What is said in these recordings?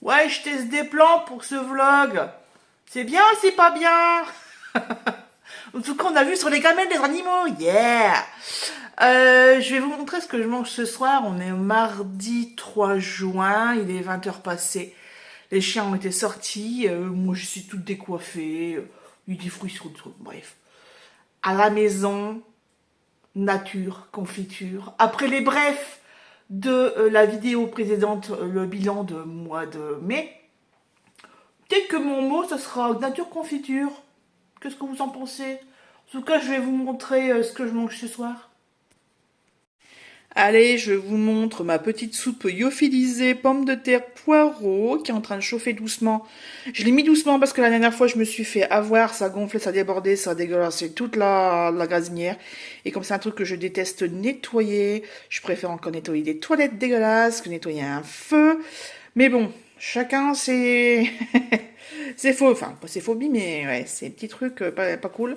Ouais, je teste des plans pour ce vlog. C'est bien ou c'est pas bien? En tout cas, on a vu sur les gamelles des animaux. Yeah! Je vais vous montrer ce que je mange ce soir. On est mardi 3 juin. Il est 20 h passées. Les chiens ont été sortis. Moi, je suis toute décoiffée. Il y a des fruits sur le truc. Bref. À la maison, nature, confiture. Après les brefs de la vidéo précédente, le bilan de mois de mai, peut-être que mon mot, ce sera nature confiture. Qu'est-ce que vous en pensez? En tout cas, je vais vous montrer ce que je mange ce soir. Allez, je vous montre ma petite soupe lyophilisée pommes de terre poireaux qui est en train de chauffer doucement. Je l'ai mis doucement parce que la dernière fois je me suis fait avoir, ça gonflait, ça débordait, ça dégueulassait toute la gazinière. Et comme c'est un truc que je déteste nettoyer, je préfère encore nettoyer des toilettes dégueulasses que nettoyer un feu. Mais bon, chacun c'est... c'est faux, enfin pas ses phobies, mais ouais, c'est des petits trucs pas cool.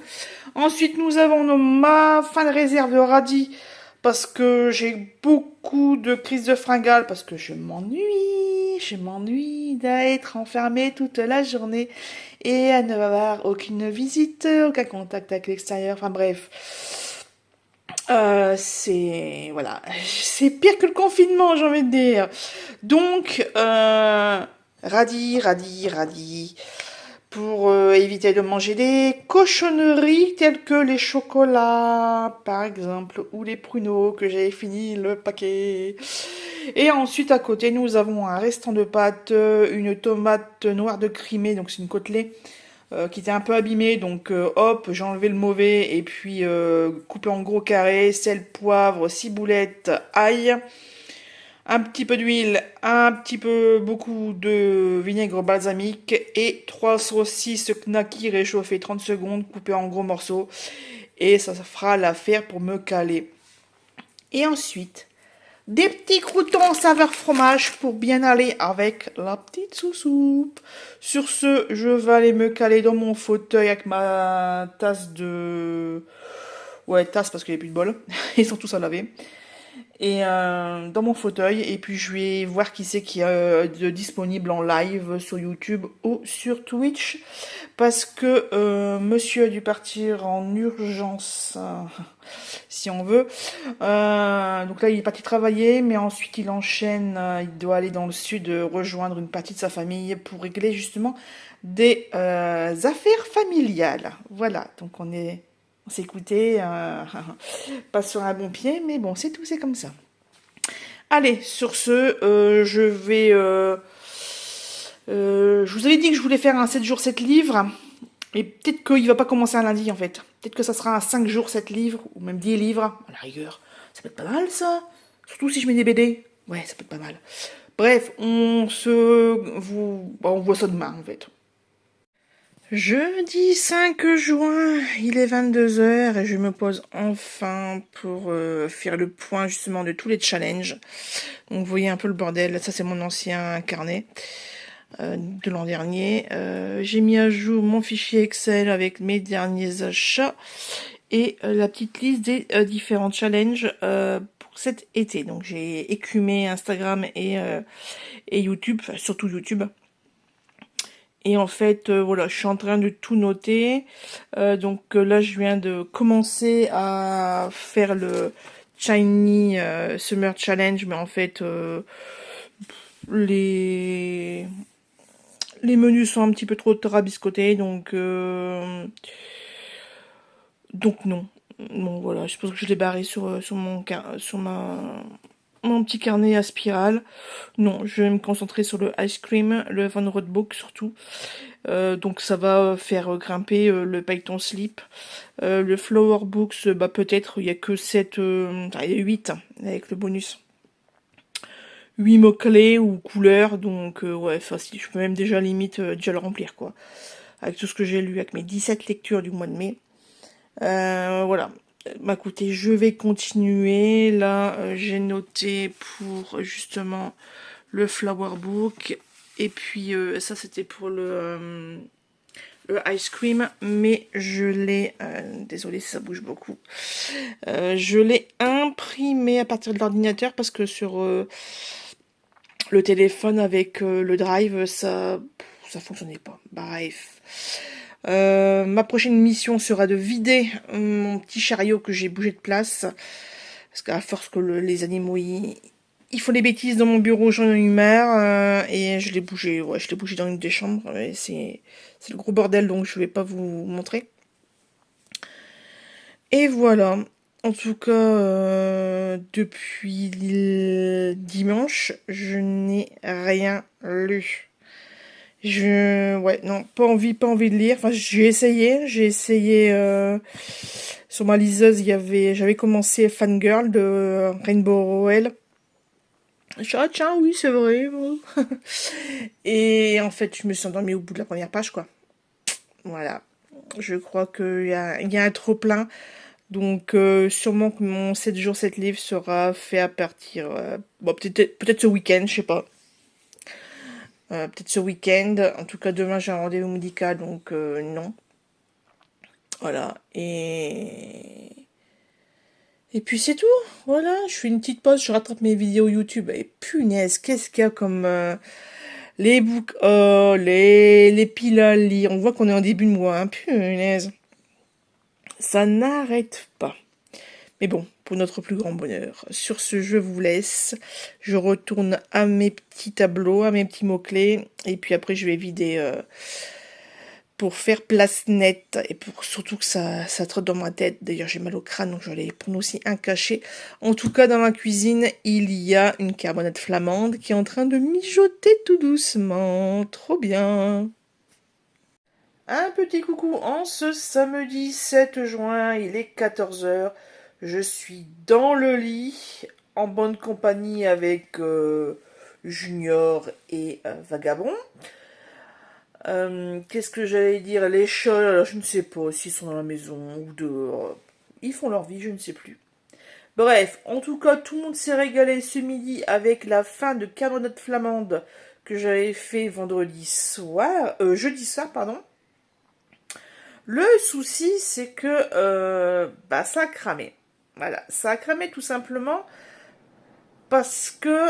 Ensuite, nous avons ma fin de réserve de radis parce que j'ai beaucoup de crises de fringales, parce que je m'ennuie d'être enfermée toute la journée et à ne avoir aucune visite, aucun contact avec l'extérieur, enfin bref. C'est voilà, c'est pire que le confinement, j'ai envie de dire. Donc, radis, pour éviter de manger des cochonneries telles que les chocolats, par exemple, ou les pruneaux que j'avais fini le paquet. Et ensuite, à côté, nous avons un restant de pâtes, une tomate noire de Crimée, donc c'est une côtelée, qui était un peu abîmée, donc hop, j'ai enlevé le mauvais, et puis coupé en gros carrés, sel, poivre, ciboulette, ail, un petit peu d'huile, un petit peu beaucoup de vinaigre balsamique et 3 saucisses knacky réchauffées 30 secondes, coupées en gros morceaux. Et ça fera l'affaire pour me caler. Et ensuite, des petits croûtons saveur fromage pour bien aller avec la petite sous-soupe. Sur ce, je vais aller me caler dans mon fauteuil avec ma tasse de... Ouais, tasse parce qu'il n'y a plus de bol. Ils sont tous à laver. Et dans mon fauteuil, et puis je vais voir qui c'est qui est disponible en live sur YouTube ou sur Twitch, parce que monsieur a dû partir en urgence, si on veut. Donc là il est parti travailler, mais ensuite il enchaîne, il doit aller dans le sud rejoindre une partie de sa famille pour régler justement des affaires familiales. Voilà, donc on s'est écouté, pas sur un bon pied, mais bon, c'est tout, c'est comme ça. Allez, sur ce, je vais... je vous avais dit que je voulais faire un 7 jours 7 livres, et peut-être qu'il va pas commencer un lundi, en fait. Peut-être que ça sera un 5 jours 7 livres, ou même 10 livres, à la rigueur. Ça peut être pas mal, ça. Surtout si je mets des BD. Ouais, ça peut être pas mal. Bref, on voit ça demain, en fait. Jeudi 5 juin, il est 22 h et je me pose enfin pour faire le point justement de tous les challenges. Donc vous voyez un peu le bordel, ça c'est mon ancien carnet de l'an dernier. J'ai mis à jour mon fichier Excel avec mes derniers achats et la petite liste des différents challenges pour cet été. Donc j'ai écumé Instagram et YouTube, enfin surtout YouTube. Et en fait, voilà, je suis en train de tout noter. Donc là, je viens de commencer à faire le Shiny Summer Challenge, mais en fait, les menus sont un petit peu trop rabiscotés, donc non. Bon voilà, je pense que je l'ai barré sur mon petit carnet à spirale. Non, je vais me concentrer sur le ice cream, le Van Roadbook surtout. Donc ça va faire grimper le Python Slip. Le Flower Books, bah peut-être, il y a que 7, il y a 8 avec le bonus. 8 mots-clés ou couleurs, donc ouais, facile. Je peux même déjà limite déjà le remplir, quoi. Avec tout ce que j'ai lu, avec mes 17 lectures du mois de mai. Voilà. Bah écoutez, je vais continuer. Là, j'ai noté pour justement le Flower Book. Et puis ça c'était pour le ice cream, mais je l'ai, désolé si ça bouge beaucoup, je l'ai imprimé à partir de l'ordinateur parce que sur le téléphone avec le drive, ça fonctionnait pas. Bref. Ma prochaine mission sera de vider mon petit chariot que j'ai bougé de place. Parce qu'à force que les animaux ils font des bêtises dans mon bureau, j'en ai eu marre. Et je l'ai bougé, ouais, je l'ai bougé dans une des chambres. C'est le gros bordel, donc je vais pas vous montrer. Et voilà. En tout cas, depuis dimanche, je n'ai rien lu. Ouais, non, pas envie de lire. Enfin, j'ai essayé, sur ma liseuse, j'avais commencé Fangirl de Rainbow Rowell. Ah tiens, oui, c'est vrai. Bon. Et en fait, je me suis endormie au bout de la première page, quoi. Voilà. Je crois il y a un trop plein. Donc, sûrement que mon 7 jours, 7 livres sera fait à partir, bon, peut-être ce week-end, je sais pas. Peut-être ce week-end. En tout cas, demain, j'ai un rendez-vous médical, donc non. Voilà. Et puis c'est tout. Voilà, je fais une petite pause, je rattrape mes vidéos YouTube. Et punaise, qu'est-ce qu'il y a comme les books, oh, les piles à lire. On voit qu'on est en début de mois, hein. Punaise. Ça n'arrête pas. Mais bon, pour notre plus grand bonheur. Sur ce, je vous laisse. Je retourne à mes petits tableaux, à mes petits mots-clés. Et puis après, je vais vider pour faire place nette. Et pour surtout que ça trotte dans ma tête. D'ailleurs, j'ai mal au crâne, donc je vais aller prendre aussi un cachet. En tout cas, dans ma cuisine, il y a une carbonate flamande qui est en train de mijoter tout doucement. Trop bien. Un petit coucou en ce samedi 7 juin, il est 14h. Je suis dans le lit, en bonne compagnie avec Junior et Vagabond. Qu'est-ce que j'allais dire? Les chats, alors je ne sais pas s'ils sont dans la maison ou dehors. Ils font leur vie, je ne sais plus. Bref, en tout cas, tout le monde s'est régalé ce midi avec la fin de Carbonate Flamande que j'avais fait jeudi soir, pardon. Le souci, c'est que ça a cramé. Voilà, ça a cramé tout simplement parce que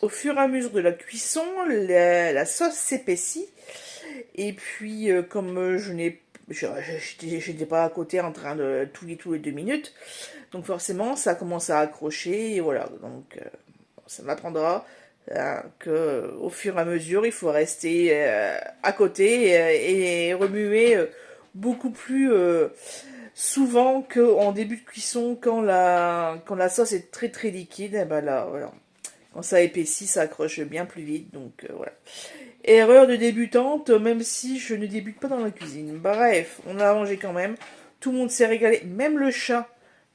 au fur et à mesure de la cuisson, la sauce s'épaissit. Et puis, comme j'étais pas à côté en train de tous les 2 minutes, donc forcément, ça commence à accrocher. Et voilà, donc ça m'apprendra que au fur et à mesure, il faut rester à côté et remuer beaucoup plus souvent qu'en début de cuisson quand la sauce est très très liquide. Et ben là, voilà. Quand ça épaissit, ça accroche bien plus vite. Donc voilà. Erreur de débutante, même si je ne débute pas dans la cuisine. Bref, on a mangé quand même. Tout le monde s'est régalé. Même le chat,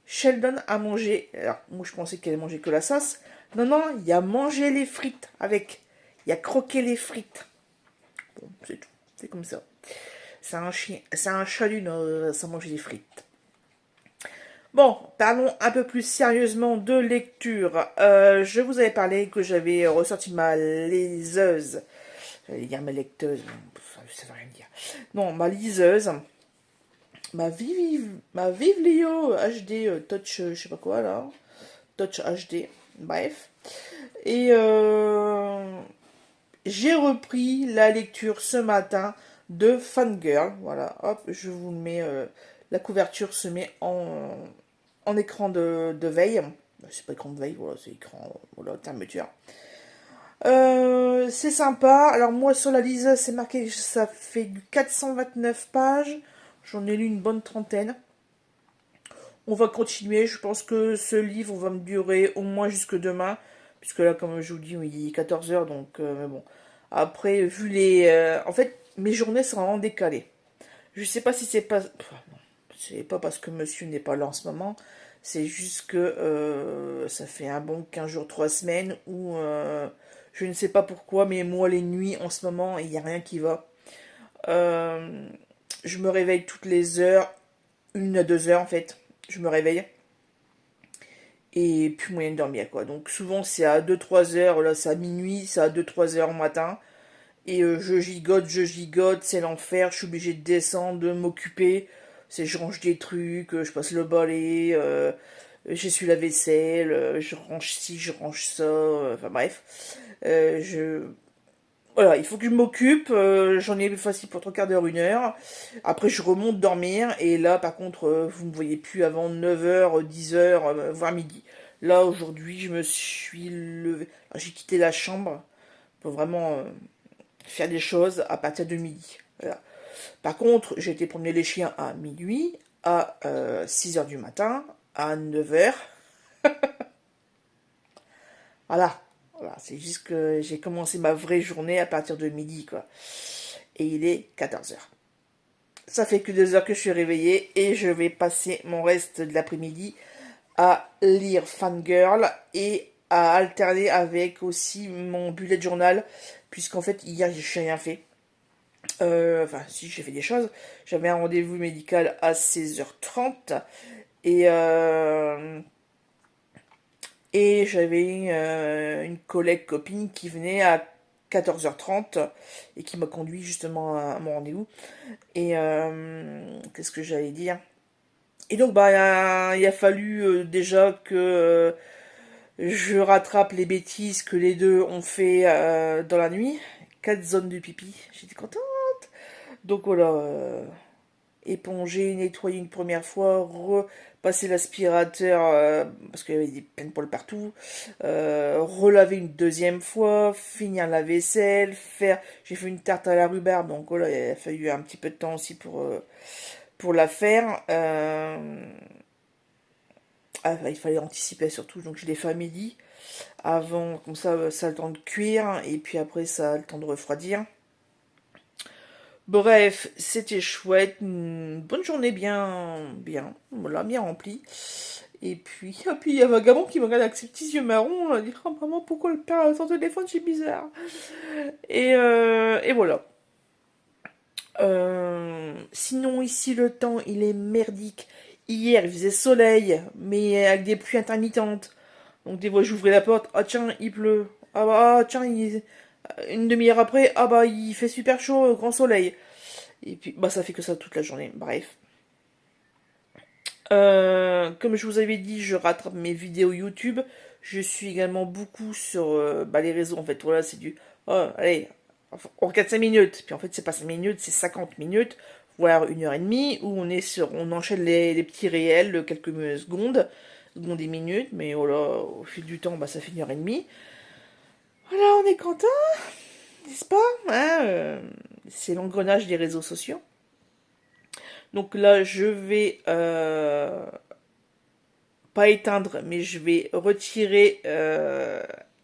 Sheldon, a mangé. Alors, moi je pensais qu'elle mangeait que la sauce. Non, non, il a mangé les frites avec. Il a croqué les frites. Bon, c'est tout. C'est comme ça. C'est un chien. C'est un chat du Nord, ça mange des frites. Bon, parlons un peu plus sérieusement de lecture. Je vous avais parlé que j'avais ressorti ma liseuse. J'allais dire ma lecteuse, ça veut rien dire. Non, ma liseuse. Ma Vivlio HD Touch, je sais pas quoi là. Touch HD, bref. Et j'ai repris la lecture ce matin de Fangirl. Voilà, hop, je vous mets. La couverture se met en écran de veille. C'est pas écran de veille, voilà, c'est écran. Voilà, fermeture. C'est sympa. Alors moi sur la liseuse c'est marqué que ça fait du 429 pages. J'en ai lu une bonne trentaine. On va continuer. Je pense que ce livre va me durer au moins jusque demain. Puisque là, comme je vous dis, il est 14h. Donc, mais bon. Après, vu en fait, mes journées sont vraiment décalées. Je sais pas si c'est pas... C'est pas parce que monsieur n'est pas là en ce moment. C'est juste que ça fait un bon 15 jours, 3 semaines où... je ne sais pas pourquoi, mais moi, les nuits, en ce moment, il n'y a rien qui va. Je me réveille toutes les heures, 1 à 2 heures, en fait. Je me réveille. Et plus moyen de dormir, quoi. Donc, souvent, c'est à 2-3 heures. Là, c'est à minuit, c'est à 2-3 heures au matin. Et je gigote, c'est l'enfer. Je suis obligée de descendre, de m'occuper. Je range des trucs, je passe le balai. j'essuie la vaisselle, je range ci, je range ça, enfin bref. Je Voilà, il faut que je m'occupe, j'en ai facile pour 3 quarts d'heure, 1 heure. Après, je remonte dormir, et là, par contre, vous ne me voyez plus avant 9 h, 10 h, voire midi. Là, aujourd'hui, je me suis levée. J'ai quitté la chambre pour vraiment faire des choses à partir de midi. Voilà. Par contre, j'ai été promener les chiens à minuit, à 6 h du matin, à 9 h. Voilà. Voilà, c'est juste que j'ai commencé ma vraie journée à partir de midi, quoi. Et il est 14 h. Ça fait que 2 heures que je suis réveillée et je vais passer mon reste de l'après-midi à lire Fangirl et à alterner avec aussi mon bullet journal, puisqu'en fait hier j'ai rien fait. Enfin si, j'ai fait des choses. J'avais un rendez-vous médical à 16h30 et j'avais une collègue copine qui venait à 14h30 et qui m'a conduit justement à mon rendez-vous. Et qu'est-ce que j'allais dire? Et donc, bah, il a fallu déjà que je rattrape les bêtises que les deux ont fait dans la nuit. 4 zones de pipi. J'étais contente. Donc voilà, éponger, nettoyer une première fois, repasser l'aspirateur parce qu'il y avait des plein de poils partout, relaver une deuxième fois, finir la vaisselle, faire. J'ai fait une tarte à la rhubarbe, donc voilà, il a fallu un petit peu de temps aussi pour la faire. Il fallait anticiper surtout, donc je l'ai fait à midi. Avant, comme ça a le temps de cuire, et puis après, ça a le temps de refroidir. Bref, c'était chouette, une bonne journée bien, voilà, bien remplie. Et puis il y a Vagabond qui me regarde avec ses petits yeux marrons, là, dit oh maman, pourquoi le père a son téléphone, c'est bizarre. Et voilà. Sinon, ici, le temps, il est merdique. Hier, il faisait soleil, mais avec des pluies intermittentes. Donc, des fois, j'ouvrais la porte. Ah, tiens, il pleut. Ah, bah, ah, tiens, une demi-heure après, ah, bah, il fait super chaud, grand soleil. Et puis, bah, ça fait que ça toute la journée. Bref. Comme je vous avais dit, je rattrape mes vidéos YouTube. Je suis également beaucoup sur bah, les réseaux. En fait, voilà, c'est du. Oh, allez, on regarde 5 minutes. Puis en fait, c'est pas 5 minutes, c'est 50 minutes, voire 1 h 30, où on enchaîne les petits réels de quelques secondes et minutes. Mais voilà, au fil du temps, bah, ça fait 1 h 30. Voilà, on est content, n'est-ce pas, hein, c'est l'engrenage des réseaux sociaux. Donc là, je vais pas éteindre, mais je vais retirer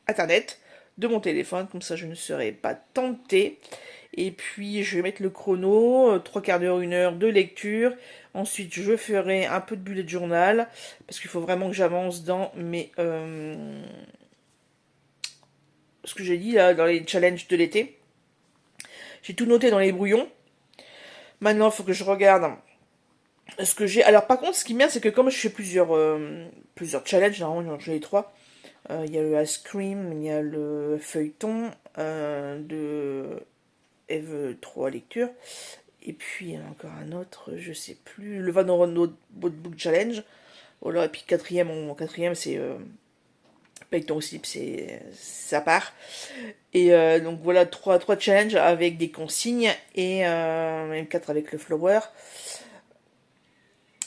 Internet de mon téléphone, comme ça je ne serai pas tentée. Et puis je vais mettre le chrono, 3 quarts d'heure, 1 heure de lecture. Ensuite je ferai un peu de bullet journal, parce qu'il faut vraiment que j'avance dans ce que j'ai dit là, dans les challenges de l'été. J'ai tout noté dans les brouillons. Maintenant il faut que je regarde ce que j'ai. Alors par contre, ce qui est bien, c'est que comme je fais plusieurs challenges, normalement j'en ai 3. Il y a le Ice Cream, il y a le feuilleton de Eve 3 lecture. Et puis il y en a encore un autre, je sais plus, le Van Rondo Book Challenge. Voilà, et puis mon quatrième c'est feuilleton aussi, c'est ça part. Et donc voilà, trois challenges avec des consignes, et même 4 avec le flower.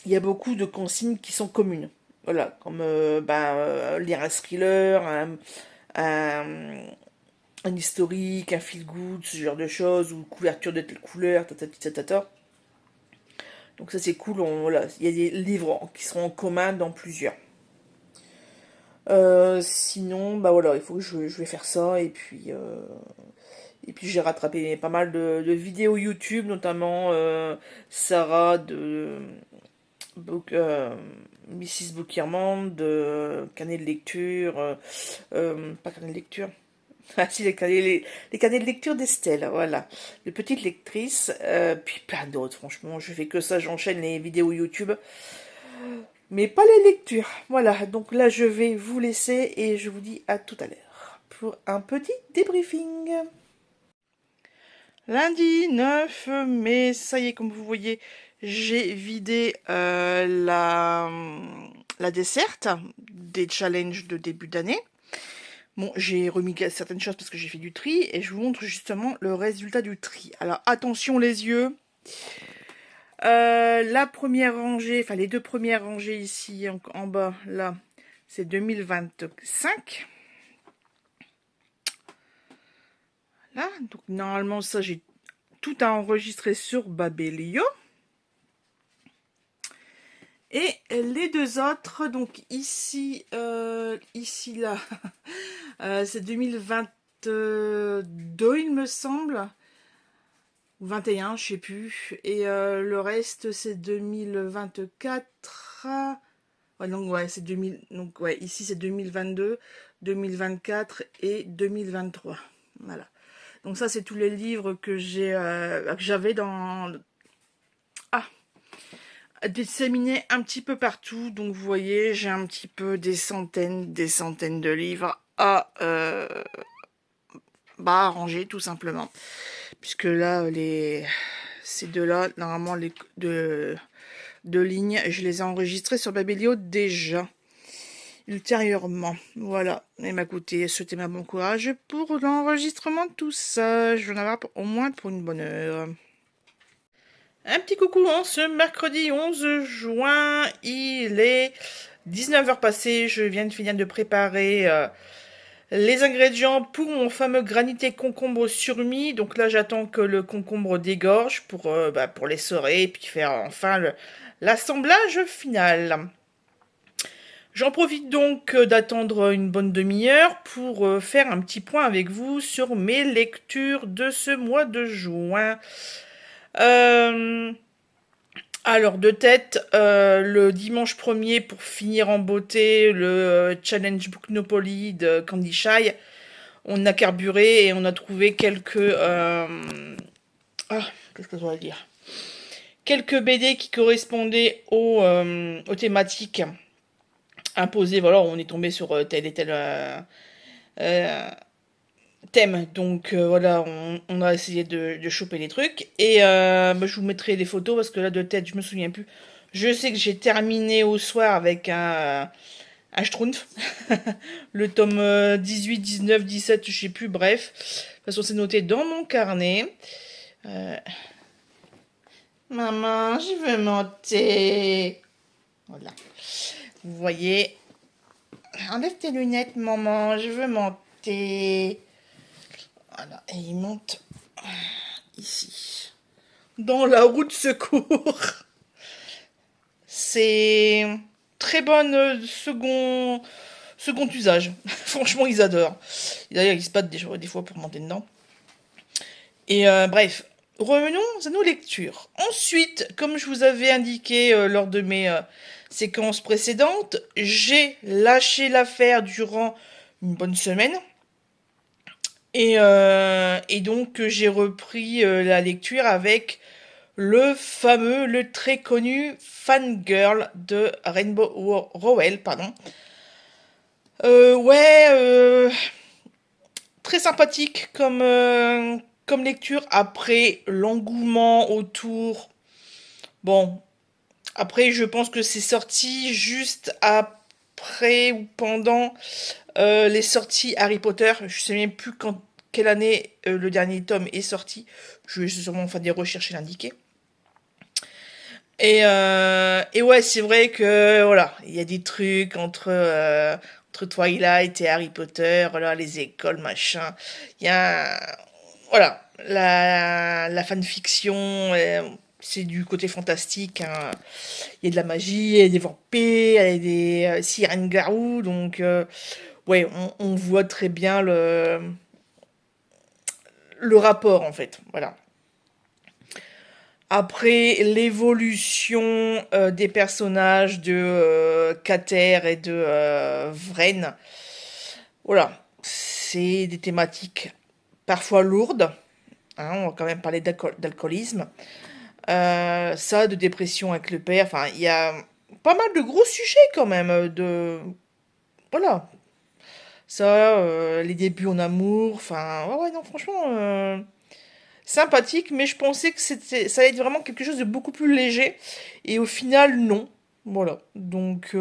Il y a beaucoup de consignes qui sont communes. Voilà, comme lire un thriller, un, un historique, un feel good, ce genre de choses, ou couverture de telle couleur, ta. Donc ça c'est cool, voilà, il y a des livres qui seront en commun dans plusieurs. Sinon, bah voilà, il faut que je vais faire ça, et puis j'ai rattrapé pas mal de vidéos YouTube, notamment Sarah de Book, Mrs. Bookierman, de carnet de lecture, pas carnet de lecture. Ah si, les carnets de lecture d'Estelle, voilà. De petites lectrices, puis plein d'autres, franchement. Je fais que ça, j'enchaîne les vidéos YouTube, mais pas les lectures. Voilà, donc là, je vais vous laisser et je vous dis à tout à l'heure pour un petit débriefing. Lundi 9 mai, ça y est, comme vous voyez, j'ai vidé la desserte des challenges de début d'année. Bon, j'ai remis certaines choses parce que j'ai fait du tri et je vous montre justement le résultat du tri. Alors attention les yeux. La première rangée, enfin les deux premières rangées ici en bas, là, c'est 2025. Là, donc normalement ça j'ai tout à enregistrer sur Babelio. Et les deux autres, donc ici, ici là, c'est 2022 il me semble, ou 21, je sais plus. Et le reste c'est 2024. Ouais, donc ouais, c'est 2000. Donc ouais, ici c'est 2022, 2024 et 2023. Voilà. Donc ça c'est tous les livres que j'avais dans disséminés un petit peu partout. Donc vous voyez, j'ai un petit peu des centaines de livres à ranger tout simplement. Puisque là ces deux-là, normalement les deux lignes, je les ai enregistrées sur Babelio déjà ultérieurement. Voilà. Et m'a coûté, souhaitez-moi bon courage pour l'enregistrement de tout ça. Je vais en avoir au moins pour une bonne heure. Un petit coucou en ce mercredi 11 juin. Il est 19h passées. Je viens de finir de préparer les ingrédients pour mon fameux granité concombre surmis. Donc là, j'attends que le concombre dégorge pour l'essorer et puis faire enfin l'assemblage final. J'en profite donc d'attendre une bonne demi-heure pour faire un petit point avec vous sur mes lectures de ce mois de juin. Alors de tête, le dimanche 1er pour finir en beauté le Challenge Booknopoly de Candy Shy, on a carburé et on a trouvé quelques qu'est-ce que je dois dire, quelques BD qui correspondaient aux thématiques imposées. Voilà, on est tombé sur tel et tel thème. Donc voilà, on a essayé de choper les trucs. Et je vous mettrai les photos parce que là de tête, je me souviens plus. Je sais que j'ai terminé au soir avec un Schtroumpf. Le tome 18, 19, 17, je sais plus, bref. De toute façon, c'est noté dans mon carnet. Maman, je veux monter. Voilà. Vous voyez. Enlève tes lunettes, maman, je veux monter. Voilà, et il monte ici. Dans la roue de secours. C'est très bonne second usage. Franchement, ils adorent. D'ailleurs, ils se battent des fois pour monter dedans. Et bref, revenons à nos lectures. Ensuite, comme je vous avais indiqué lors de mes séquences précédentes, j'ai lâché l'affaire durant une bonne semaine. Et donc, j'ai repris la lecture avec le fameux, le très connu Fangirl de Rainbow Rowell, pardon. Très sympathique comme lecture. Après, l'engouement autour. Bon, après, je pense que c'est sorti juste après ou pendant les sorties Harry Potter. Je sais même plus quelle année le dernier tome est sorti. Je vais sûrement faire des recherches et l'indiquer. Et ouais, c'est vrai que voilà, il y a des trucs entre Twilight et Harry Potter, voilà, les écoles, machin. Il y a voilà, la fanfiction, c'est du côté fantastique, hein. Il y a de la magie, il y a des vampires, il y a des sirènes-garous, donc ouais, on voit très bien le rapport en fait, voilà. Après l'évolution des personnages de Cater et de Vren, voilà, c'est des thématiques parfois lourdes, hein, on va quand même parler d'alcoolisme, ça, de dépression avec le père, enfin, il y a pas mal de gros sujets quand même, voilà, ça, les débuts en amour, enfin, ouais, non, franchement, sympathique, mais je pensais que ça allait être vraiment quelque chose de beaucoup plus léger. Et au final, non. Voilà. Donc,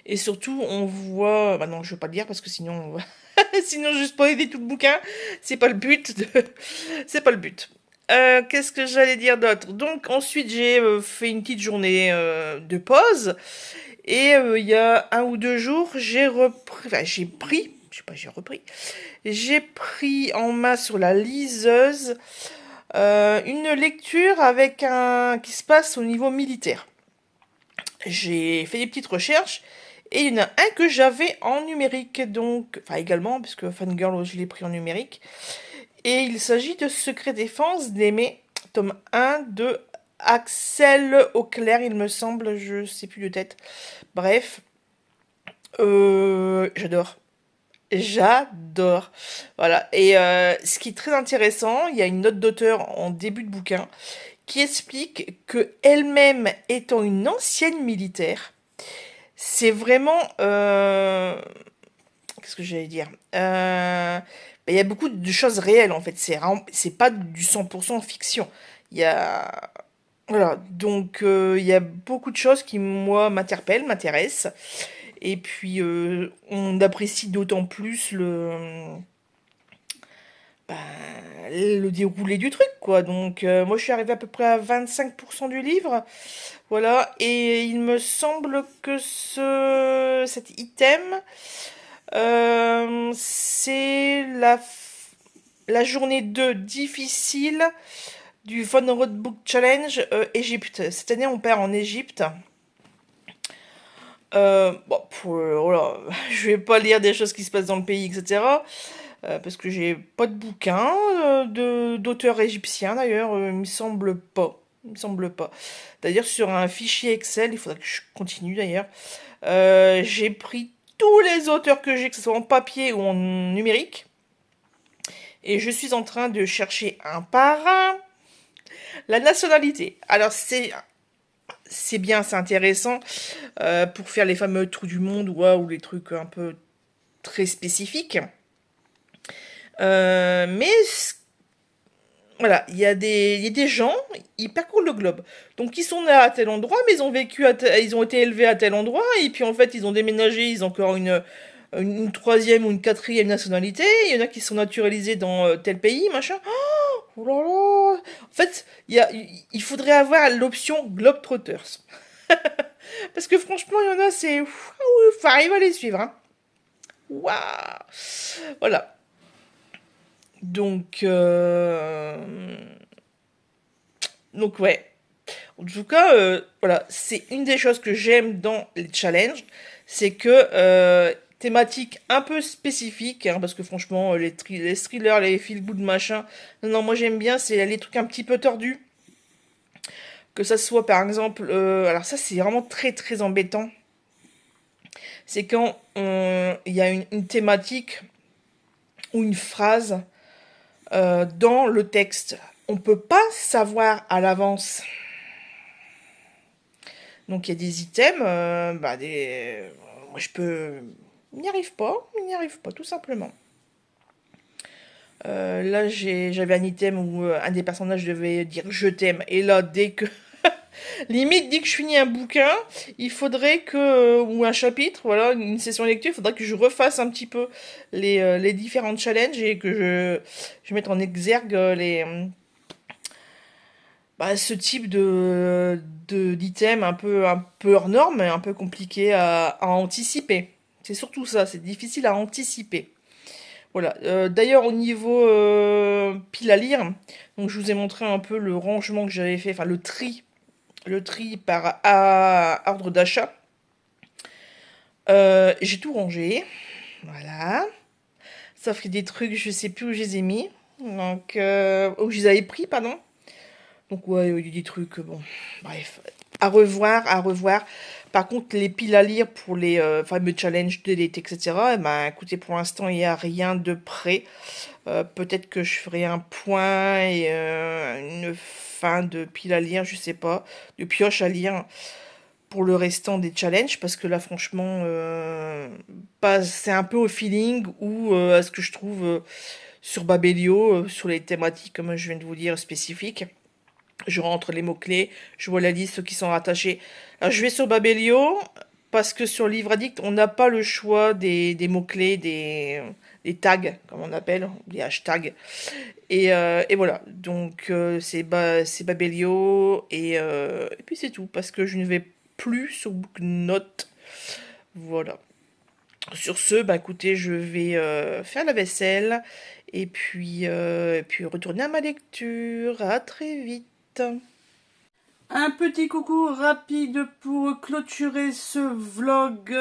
et surtout, on voit. Bah non, je veux pas le dire parce que sinon, sinon je spoiler tout le bouquin. C'est pas le but. C'est pas le but. Qu'est-ce que j'allais dire d'autre? Donc ensuite j'ai fait une petite journée de pause et il y a 1 ou 2 jours j'ai repris, enfin j'ai pris, je sais pas j'ai repris, j'ai pris en main sur la liseuse une lecture avec un qui se passe au niveau militaire. J'ai fait des petites recherches et il y en a un que j'avais en numérique, donc, enfin également, puisque Fangirl, je l'ai pris en numérique. Et il s'agit de Secret Défense d'Aimé, tome 1 de Axel Auclair, il me semble, je sais plus de tête. Bref, j'adore. J'adore. Voilà. Et ce qui est très intéressant, il y a une note d'auteur en début de bouquin qui explique que elle-même étant une ancienne militaire, c'est vraiment qu'est-ce que j'allais dire il y a beaucoup de choses réelles en fait. C'est pas du 100% fiction. Il y a voilà, donc il y a beaucoup de choses qui moi m'interpellent, m'intéressent. Et puis on apprécie d'autant plus ben, le déroulé du truc quoi. Donc moi je suis arrivée à peu près à 25% du livre. Voilà, et il me semble que cet item, c'est la journée 2 difficile du Von Road Book Challenge Égypte. Cette année, on part en Égypte. Bon, voilà, je vais pas lire des choses qui se passent dans le pays, etc. Parce que j'ai pas de bouquin d'auteur égyptien d'ailleurs, il me semble pas. Il me semble pas. D'ailleurs, sur un fichier Excel, il faudrait que je continue d'ailleurs. J'ai pris tous les auteurs que j'ai, que ce soit en papier ou en numérique. Et je suis en train de chercher un par un la nationalité. Alors c'est bien, c'est intéressant pour faire les fameux trous du monde ou les trucs un peu très spécifiques. Mais voilà, il y a des gens, ils parcourent le globe. Donc ils sont nés à tel endroit, mais ils ont vécu, ils ont été élevés à tel endroit, et puis en fait ils ont déménagé, ils ont encore une troisième ou une quatrième nationalité. Il y en a qui sont naturalisés dans tel pays, machin. Oh là là. En fait, il faudrait avoir l'option Globetrotters. Parce que franchement, il y en a, c'est... Faut arriver à les suivre. Hein. Waouh. Voilà. Donc, donc ouais. En tout cas, voilà, c'est une des choses que j'aime dans les challenges, c'est que thématique un peu spécifique, hein, parce que franchement, les thrillers, les feel good machin, non, non, moi j'aime bien, c'est les trucs un petit peu tordus. Que ça soit par exemple, alors ça c'est vraiment très très embêtant, c'est quand il y a une thématique ou une phrase dans le texte. On peut pas savoir à l'avance. Donc il y a des items, moi je peux... il n'y arrive pas, tout simplement. Là j'avais un item où un des personnages devait dire je t'aime, et là dès que limite, dès que je finis un bouquin, il faudrait que, ou un chapitre, voilà, une session lecture, il faudrait que je refasse un petit peu les différents challenges et que je mette en exergue ce type d'item un peu hors norme et un peu compliqué à anticiper. C'est surtout ça, c'est difficile à anticiper. Voilà. D'ailleurs, au niveau pile à lire, donc je vous ai montré un peu le rangement que j'avais fait, enfin le tri par ordre d'achat. J'ai tout rangé, voilà. Sauf que des trucs, je sais plus où je les ai mis. Donc, où je les avais pris, pardon. Donc, ouais, il y a des trucs, bon, bref. À revoir, à revoir. Par contre, les piles à lire pour les fameux challenges de l'été, etc., eh ben, écoutez, pour l'instant, il n'y a rien de prêt. Peut-être que je ferai un point et une fin de pile à lire, je sais pas, de pioche à lire pour le restant des challenges parce que là franchement c'est un peu au feeling ou à ce que je trouve sur Babelio sur les thématiques comme je viens de vous dire spécifiques. Je rentre les mots-clés, je vois la liste qui sont rattachés. Alors, je vais sur Babelio, parce que sur Livre Addict, on n'a pas le choix des mots-clés, des tags, comme on appelle, des hashtags. Et voilà, donc c'est Babelio, et puis c'est tout, parce que je ne vais plus sur Booknote. Voilà. Sur ce, bah écoutez, je vais faire la vaisselle, et puis retourner à ma lecture. À très vite. Un petit coucou rapide pour clôturer ce vlog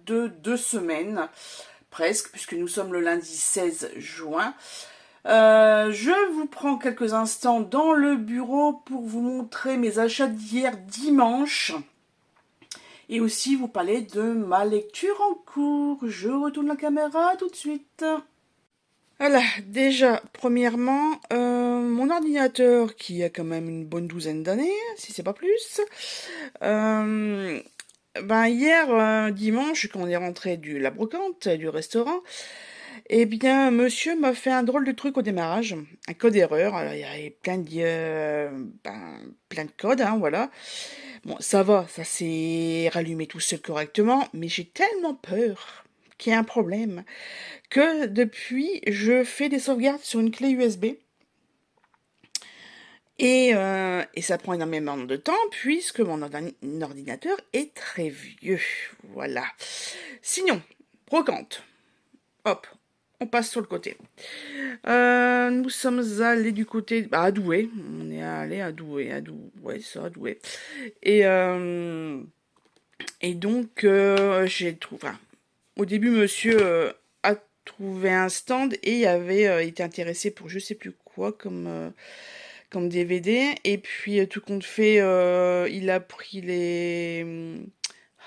de 2 semaines, presque, puisque nous sommes le lundi 16 juin. Je vous prends quelques instants dans le bureau pour vous montrer mes achats d'hier dimanche et aussi vous parler de ma lecture en cours. Je retourne la caméra tout de suite. Voilà, déjà, premièrement, mon ordinateur, qui a quand même une bonne douzaine d'années, si c'est pas plus, ben hier, dimanche, quand on est rentré de la brocante, du restaurant, eh bien, monsieur m'a fait un drôle de truc au démarrage, un code erreur. Alors, il y avait plein de codes, hein, voilà. Bon, ça va, ça s'est rallumé tout seul correctement, mais j'ai tellement peur qu'il y ait un problème que depuis, je fais des sauvegardes sur une clé USB. Et ça prend énormément de temps puisque mon ordinateur est très vieux. Voilà. Sinon, brocante. Hop, on passe sur le côté. Nous sommes allés du côté... à Douai. On est allé à Douai. Ouais, ça, à Douai. Et donc, j'ai trouvé... Enfin, au début, monsieur a trouvé un stand et avait été intéressé pour je sais plus quoi comme DVD. Et puis, tout compte fait, il a pris les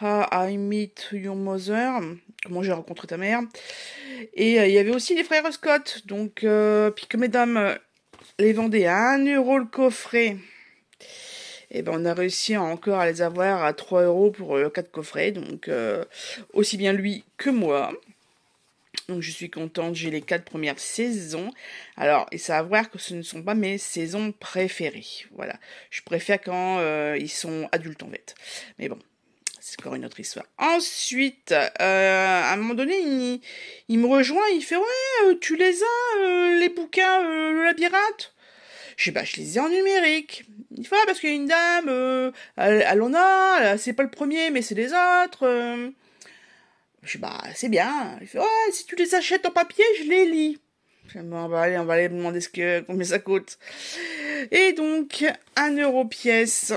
How I Met Your Mother, comment j'ai rencontré ta mère. Et il y avait aussi les frères Scott. Donc, puis que mesdames les vendaient à 1 € le coffret. Et ben on a réussi encore à les avoir à 3 € pour 4 coffrets. Donc, aussi bien lui que moi. Donc je suis contente, j'ai les 4 premières saisons. Alors, il faut savoir que ce ne sont pas mes saisons préférées. Voilà. Je préfère quand ils sont adultes en fait. Mais bon, c'est encore une autre histoire. Ensuite, à un moment donné, il me rejoint, il fait ouais, tu les as, les bouquins, le labyrinthe? Je sais pas, je les ai en numérique. Il fait, ah, parce qu'il y a une dame, elle en a, c'est pas le premier, mais c'est les autres. Je dis, bah, c'est bien. Il fait, ouais, si tu les achètes en papier, je les lis. Je dis, bon, bah, allez, on va aller me demander combien ça coûte. Et donc, 1 € pièce,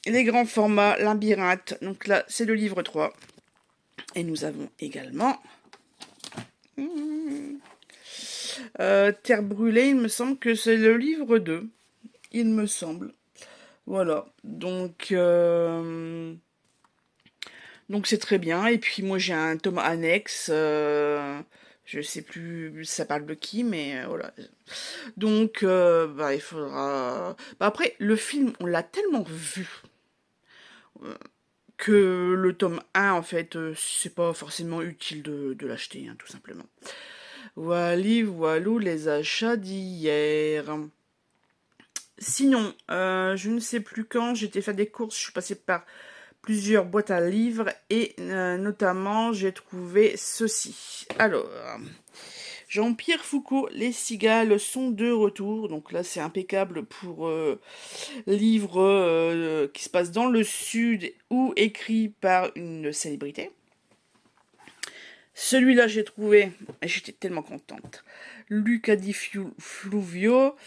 les grands formats, labyrinthe. Donc là, c'est le livre 3. Et nous avons également Terre brûlée, il me semble que c'est le livre 2. Il me semble. Voilà. Donc c'est très bien. Et puis moi j'ai un tome annexe. Je sais plus ça parle de qui, mais voilà. Donc bah, il faudra. Bah, après, le film, on l'a tellement vu que le tome 1, en fait, c'est pas forcément utile de l'acheter, hein, tout simplement. Voilou les achats d'hier. Sinon, je ne sais plus quand, j'étais faire des courses, je suis passée par plusieurs boîtes à livres et notamment j'ai trouvé ceci. Alors, Jean-Pierre Foucault, Les Cigales sont de retour. Donc là, c'est impeccable pour livre qui se passe dans le sud ou écrit par une célébrité. Celui-là, j'ai trouvé, et j'étais tellement contente. Luca di Fluvio,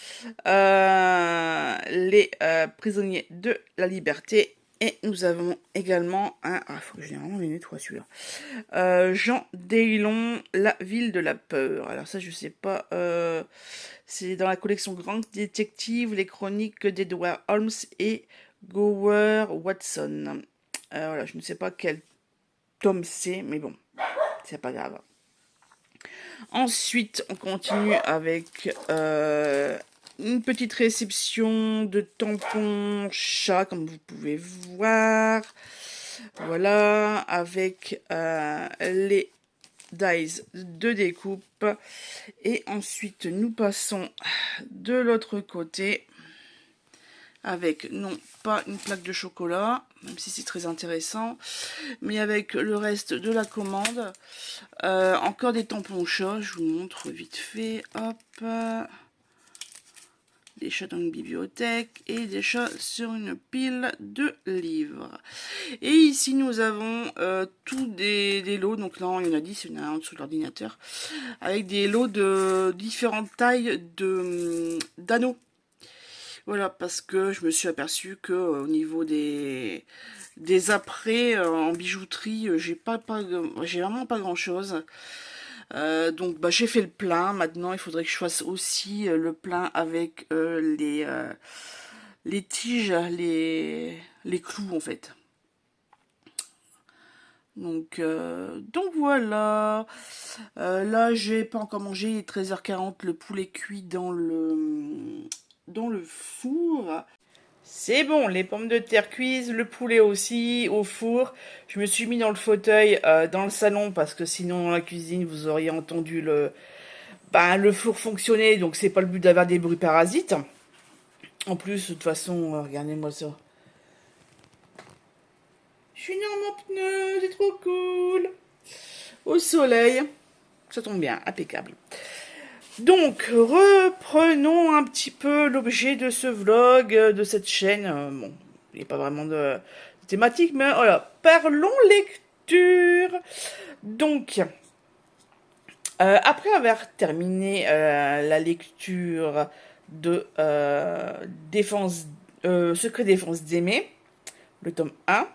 les prisonniers de la liberté. Et nous avons également un... Ah, faut que je vraiment les nettoie celui-là. Jean Dailon, La ville de la peur. Alors ça, je sais pas. C'est dans la collection Grand Détective, les chroniques d'Edward Holmes et Gower Watson. Voilà, je ne sais pas quel tome c'est, mais bon, c'est pas grave. Ensuite, on continue avec une petite réception de tampons chat, comme vous pouvez voir. Voilà, avec les dies de découpe. Et ensuite, nous passons de l'autre côté avec, non, pas une plaque de chocolat, même si c'est très intéressant, mais avec le reste de la commande. Encore des tampons chats, je vous montre vite fait, hop, des chats dans une bibliothèque et des chats sur une pile de livres. Et ici nous avons tous des lots, donc là il y en a 10, il y en a un dessous de l'ordinateur, avec des lots de différentes tailles d'anneaux. Voilà, parce que je me suis aperçue que au niveau des apprêts en bijouterie, j'ai vraiment pas grand chose. Donc bah, j'ai fait le plein. Maintenant il faudrait que je fasse aussi le plein avec les tiges, les clous en fait. Donc voilà. Là j'ai pas encore mangé, il est 13h40, le poulet cuit dans le four. C'est bon, les pommes de terre cuises, le poulet aussi au four. Je me suis mis dans le fauteuil dans le salon parce que sinon dans la cuisine vous auriez entendu le four fonctionner, donc c'est pas le but d'avoir des bruits parasites. En plus, de toute façon, regardez-moi ça. Je suis dans mon pneu, c'est trop cool. Au soleil, ça tombe bien, impeccable. Donc, reprenons un petit peu l'objet de ce vlog, de cette chaîne. Bon, il n'y a pas vraiment de thématique, mais voilà. Parlons lecture. Donc, après avoir terminé la lecture de Secret Défense d'Aimer, le tome 1,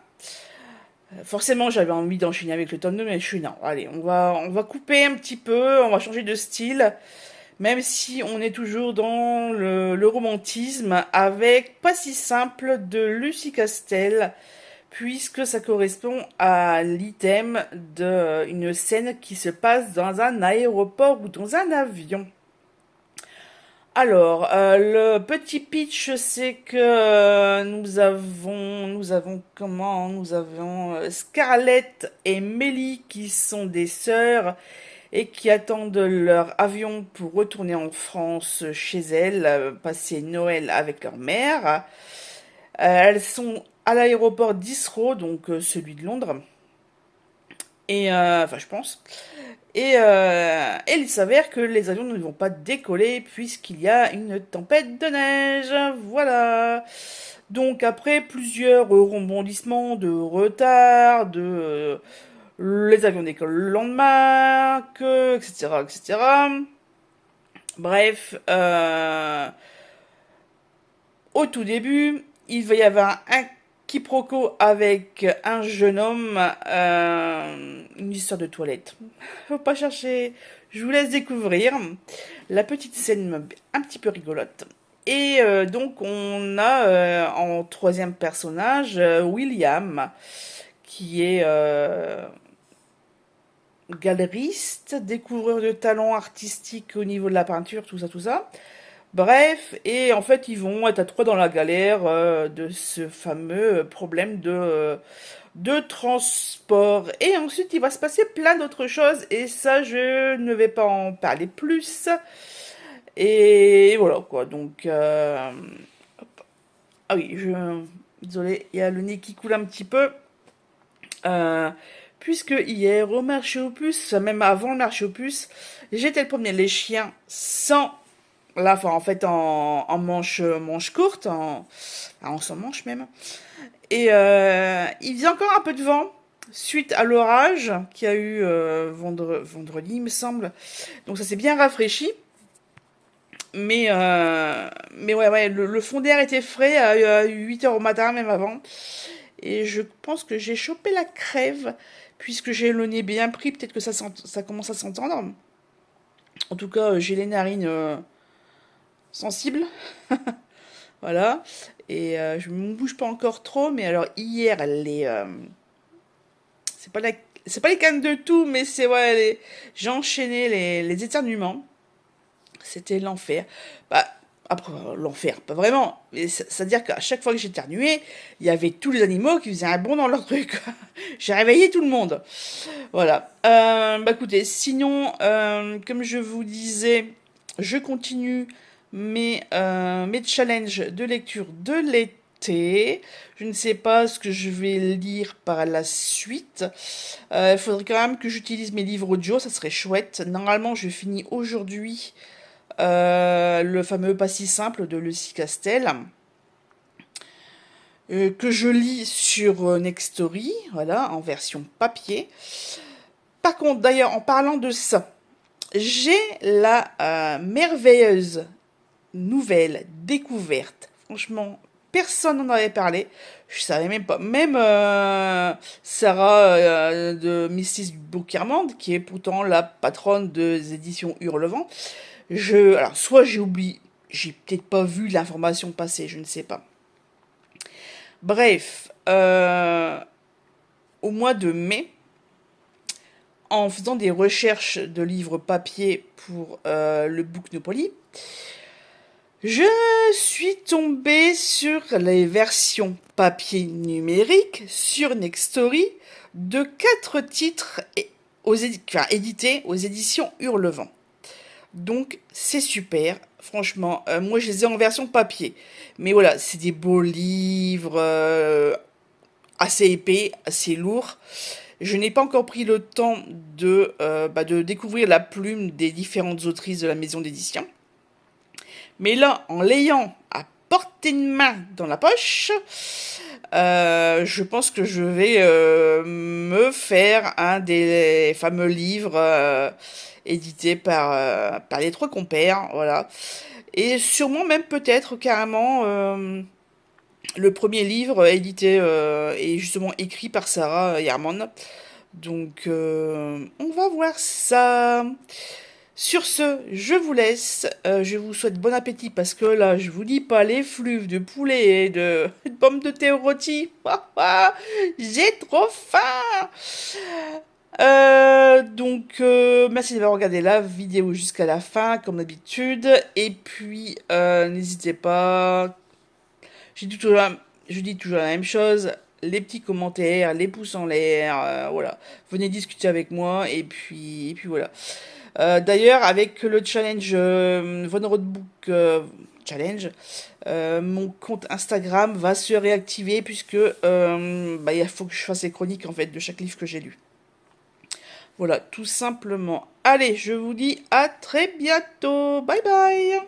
forcément j'avais envie d'enchaîner avec le tome 2, mais je suis non. Allez, on va couper un petit peu, on va changer de style. Même si on est toujours dans le romantisme, avec Pas si simple de Lucie Castel, puisque ça correspond à l'item d'une scène qui se passe dans un aéroport ou dans un avion. Alors, le petit pitch, c'est que nous avons Scarlett et Melly qui sont des sœurs et qui attendent leur avion pour retourner en France chez elles, passer Noël avec leur mère. Elles sont à l'aéroport d'Heathrow, donc celui de Londres. Et enfin, je pense. Et il s'avère que les avions ne vont pas décoller puisqu'il y a une tempête de neige. Voilà. Donc après plusieurs rebondissements de retard, les avions décollent le lendemain, etc., etc. Bref, au tout début, il va y avoir un quiproquo avec un jeune homme, une histoire de toilette. Faut pas chercher, je vous laisse découvrir. La petite scène un petit peu rigolote. Et donc on a en troisième personnage William, qui est galeriste, découvreur de talents artistiques au niveau de la peinture, tout ça, tout ça. Bref, et en fait, ils vont être à trois dans la galère de ce fameux problème de transport. Et ensuite, il va se passer plein d'autres choses, et ça, je ne vais pas en parler plus. Et voilà, quoi. Donc, hop. Ah oui, désolé, il y a le nez qui coule un petit peu. Puisque hier, au marché aux puces, même avant le marché aux puces, j'étais le promener les chiens sans là, enfin, en fait, en manche courte, sans manche même. Et il faisait encore un peu de vent suite à l'orage qu'il y a eu vendredi, il me semble. Donc ça s'est bien rafraîchi. Mais ouais, le fond d'air était frais à 8 heures au matin, même avant. Et je pense que j'ai chopé la crève, puisque j'ai le nez bien pris. Peut-être que ça commence à s'entendre. En tout cas, j'ai les narines sensibles. Voilà. Et je ne me bouge pas encore trop. Mais alors, hier, c'est pas les cannes de tout, mais c'est ouais, j'ai enchaîné les éternuements. C'était l'enfer. Bah, après, l'enfer, pas vraiment. Mais c'est-à-dire qu'à chaque fois que j'éternuais, il y avait tous les animaux qui faisaient un bond dans leur truc. J'ai réveillé tout le monde. Voilà. Bah écoutez, sinon, comme je vous disais, je continue mes challenges de lecture de l'été. Je ne sais pas ce que je vais lire par la suite. Il faudrait quand même que j'utilise mes livres audio, ça serait chouette. Normalement, je finis aujourd'hui le fameux Pas si simple de Lucie Castel. Que je lis sur Nextory, voilà, en version papier. Par contre, d'ailleurs, en parlant de ça, j'ai la merveilleuse nouvelle découverte. Franchement, personne n'en avait parlé. Je savais même pas. Même Sarah de Mrs. Bookiermand, qui est pourtant la patronne des éditions Hurlevent. Alors, soit j'ai oublié, j'ai peut-être pas vu l'information passer, je ne sais pas. Bref, au mois de mai, en faisant des recherches de livres papier pour le Booknopoly, je suis tombée sur les versions papier numérique sur Nextory de 4 titres édités aux éditions Hurlevent. Donc c'est super, franchement, moi je les ai en version papier. Mais voilà, c'est des beaux livres, assez épais, assez lourds. Je n'ai pas encore pris le temps de découvrir la plume des différentes autrices de la maison d'édition. Mais là, en l'ayant à portée de main dans la poche, je pense que je vais me faire un des fameux livres édités par les trois compères, voilà. Et sûrement même peut-être carrément le premier livre édité et justement écrit par Sarah Yarman. Donc on va voir ça. Sur ce, je vous laisse. Je vous souhaite bon appétit parce que là, je vous dis pas les flûves de poulet et de pommes de terre rôties. J'ai trop faim. Merci d'avoir regardé la vidéo jusqu'à la fin, comme d'habitude. Et puis, n'hésitez pas. Je dis toujours la même chose. Les petits commentaires, les pouces en l'air, voilà. Venez discuter avec moi et puis voilà. D'ailleurs, avec le challenge Von Roadbook Challenge, mon compte Instagram va se réactiver puisque il faut que je fasse les chroniques en fait de chaque livre que j'ai lu. Voilà, tout simplement. Allez, je vous dis à très bientôt. Bye bye.